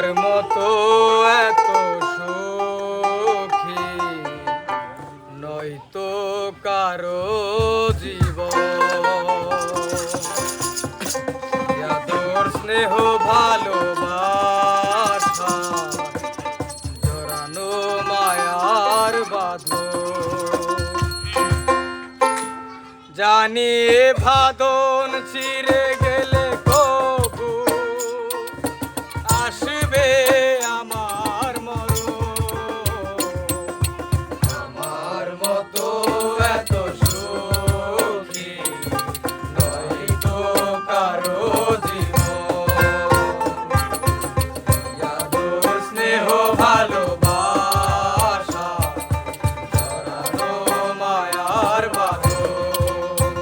তোমার মতো এত সুখী নয়তো কারো জীবন। আদর স্নেহ ভালোবাসা জড়ানো মায়ার বাঁধন। জানি এ বাঁধন ছিঁড়ে গেলে কবু আসবে আমার মরণ। আমার মতো এত সুখী নয়তো কারো জীবন। আদর স্নেহ ভালোবাসা জড়ানো মায়ার বাঁধন।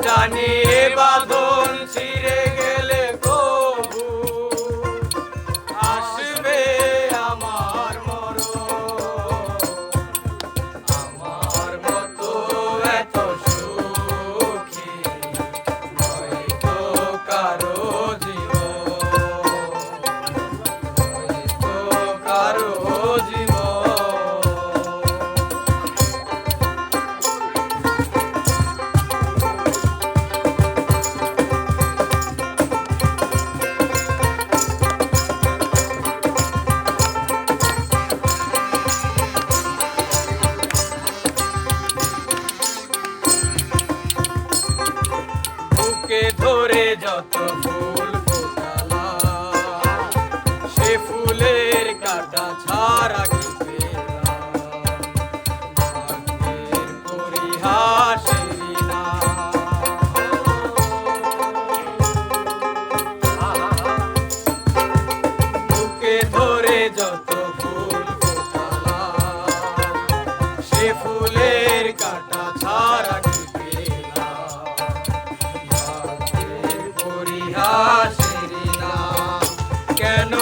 জানি এ বাঁধন ছিঁড়ে গেলে কবু আসবে আমার মরণ। আমার মতো এত সুখী নয়তো কারো জীবন, নয়তো কারো জীবন। বুকে ধরে যত ফুল ফোটালা সে ফুলের কাটা ছাড়া কি পেলাম? ভাগ্যের পরিহাসেরই বুকে ধরে যত ফুল ফোটালা সে ফুলের কাটা ছাড়া কি পেলাম? পরিহাসেরই নাম কেন